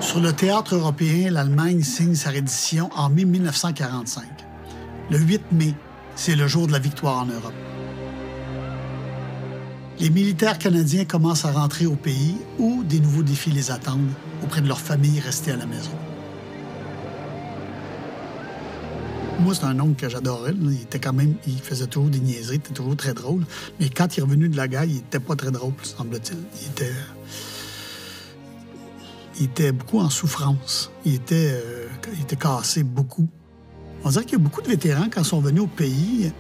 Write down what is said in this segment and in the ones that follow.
Sur le théâtre européen, l'Allemagne signe sa reddition en mai 1945. Le 8 mai, c'est le jour de la victoire en Europe. Les militaires canadiens commencent à rentrer au pays où des nouveaux défis les attendent auprès de leurs familles restées à la maison. Moi, c'est un oncle que j'adorais. Il faisait toujours des niaiseries, il était toujours très drôle. Mais quand il est revenu de la guerre, il n'était pas très drôle, semble-t-il. Il était beaucoup en souffrance. Il était cassé beaucoup. On dirait qu'il y a beaucoup de vétérans, quand ils sont venus au pays,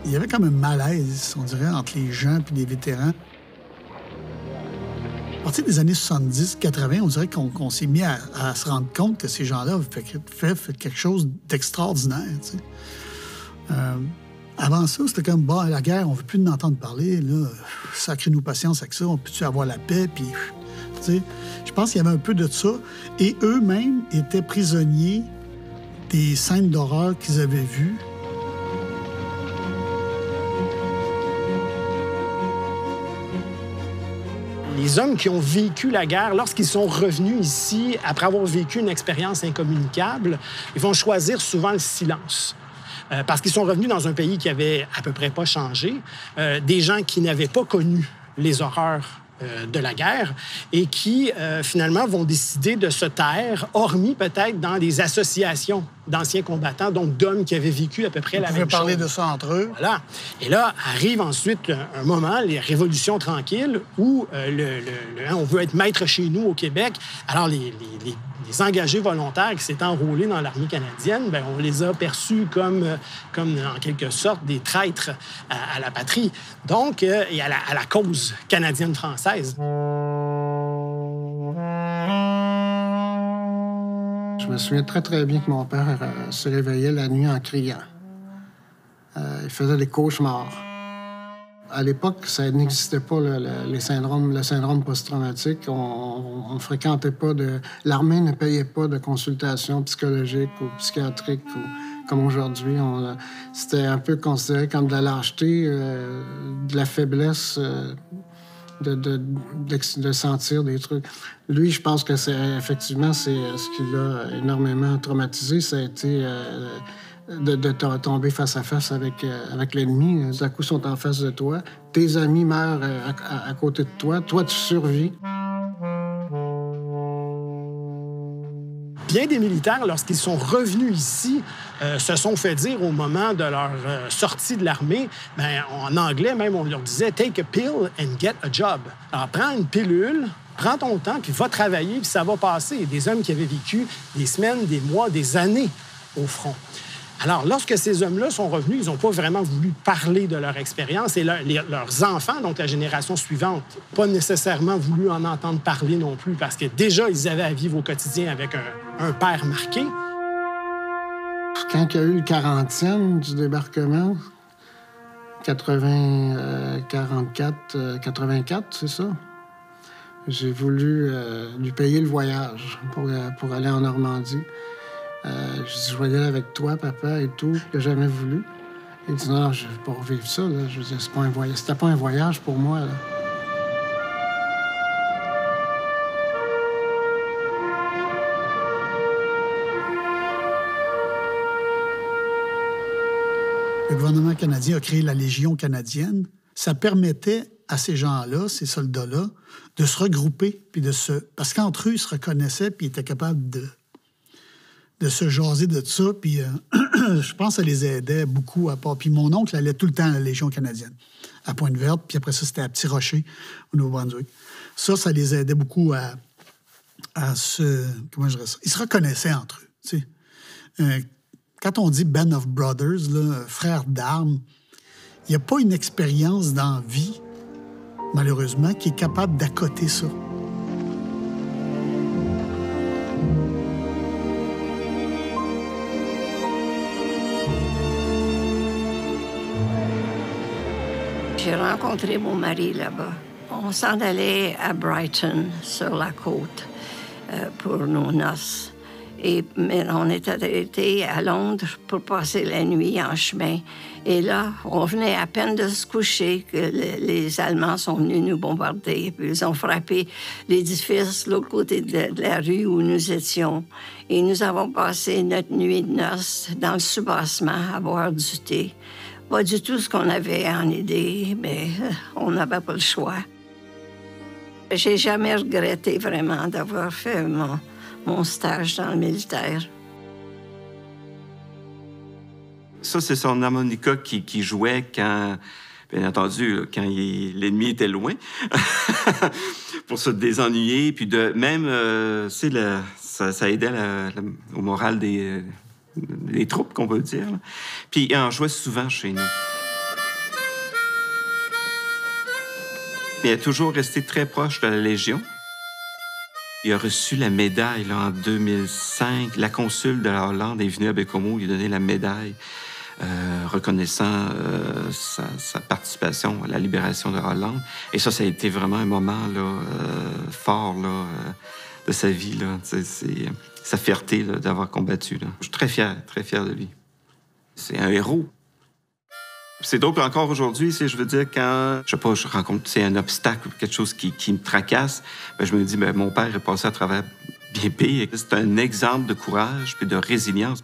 il y avait comme un malaise, on dirait, entre les gens et les vétérans. À partir des années 70-80, on dirait qu'on s'est mis à se rendre compte que ces gens-là avaient fait quelque chose d'extraordinaire. Tu sais. Avant ça, c'était comme, bah, la guerre, on ne veut plus en entendre parler. Là, sacrez-nous patience avec ça, on peut-tu avoir la paix, puis... Tu sais, je pense qu'il y avait un peu de ça. Et eux-mêmes étaient prisonniers des scènes d'horreur qu'ils avaient vues. Les hommes qui ont vécu la guerre, lorsqu'ils sont revenus ici, après avoir vécu une expérience incommunicable, ils vont choisir souvent le silence. Parce qu'ils sont revenus dans un pays qui avait à peu près pas changé, des gens qui n'avaient pas connu les horreurs de la guerre et qui, finalement, vont décider de se taire, hormis peut-être dans des associations d'anciens combattants, donc d'hommes qui avaient vécu à peu près la même chose. Ils pouvaient parler de ça entre eux. Voilà. Et là, arrive ensuite un moment, les révolutions tranquilles, où on veut être maître chez nous au Québec. Alors, les engagés volontaires qui s'étaient enrôlés dans l'armée canadienne, bien, on les a perçus comme en quelque sorte, des traîtres à la patrie. Donc, et à la cause canadienne-française. Je me souviens très, très bien que mon père se réveillait la nuit en criant. Il faisait des cauchemars. À l'époque, ça n'existait pas, le syndrome post-traumatique. On ne fréquentait pas de... L'armée ne payait pas de consultation psychologique ou psychiatrique comme aujourd'hui. C'était un peu considéré comme de la lâcheté, de la faiblesse... De sentir des trucs. Lui, je pense que effectivement, c'est ce qui l'a énormément traumatisé, ça a été de tomber face à face avec l'ennemi. Tout à coup, ils sont en face de toi. Tes amis meurent à côté de toi. Toi, tu survis. Bien des militaires, lorsqu'ils sont revenus ici, se sont fait dire au moment de leur sortie de l'armée, bien, en anglais même, on leur disait « Take a pill and get a job ». Alors, prends une pilule, prends ton temps, puis va travailler, puis ça va passer. Des hommes qui avaient vécu des semaines, des mois, des années au front. Alors, lorsque ces hommes-là sont revenus, ils n'ont pas vraiment voulu parler de leur expérience et leurs enfants, donc la génération suivante, pas nécessairement voulu en entendre parler non plus parce que déjà, ils avaient à vivre au quotidien avec un père marqué. Quand il y a eu le 40e du débarquement, 84, c'est ça, j'ai voulu lui payer le voyage pour aller en Normandie. Je voyais avec toi, papa, et tout. Il n'a jamais voulu. Il dit non, je ne vais pas revivre ça. Là. Je veux dire, c'était pas un voyage pour moi. Là. Le gouvernement canadien a créé la Légion canadienne. Ça permettait à ces gens-là, ces soldats-là, de se regrouper puis parce qu'entre eux, ils se reconnaissaient puis ils étaient capables de se jaser de ça, puis je pense que ça les aidait beaucoup à part. Puis mon oncle allait tout le temps à la Légion canadienne, à Pointe-Verte, puis après ça, c'était à Petit Rocher, au Nouveau-Brunswick. Ça les aidait beaucoup à se... Comment je dirais ça? Ils se reconnaissaient entre eux, tu sais. Quand on dit « band of brothers », là, frères d'armes, il n'y a pas une expérience dans la vie, malheureusement, qui est capable d'accoter ça. J'ai rencontré mon mari là-bas. On s'en allait à Brighton, sur la côte, pour nos noces. Mais on était arrêtés à Londres pour passer la nuit en chemin. Et là, on venait à peine de se coucher que les Allemands sont venus nous bombarder. Puis ils ont frappé l'édifice de l'autre côté de la rue où nous étions. Et nous avons passé notre nuit de noces dans le soubassement à boire du thé. Pas du tout ce qu'on avait en idée, mais on n'avait pas le choix. J'ai jamais regretté vraiment d'avoir fait mon stage dans le militaire. Ça, c'est son harmonica qui jouait quand, bien entendu, quand l'ennemi était loin, pour se désennuyer. Puis même, ça aidait au moral des troupes, qu'on peut dire. Puis il en jouait souvent chez nous. Il a toujours resté très proche de la Légion. Il a reçu la médaille là, en 2005. La consul de la Hollande est venue à Baie-Comeau lui donner la médaille reconnaissant sa participation à la libération de Hollande. Et ça a été vraiment un moment là, fort là, de sa vie. Là. C'est sa fierté là, d'avoir combattu. Là. Je suis très fier de lui. C'est un héros. C'est drôle encore aujourd'hui, je veux dire, quand je rencontre un obstacle ou quelque chose qui me tracasse, ben, je me dis, ben, mon père est passé à travers bien pire. C'est un exemple de courage et de résilience.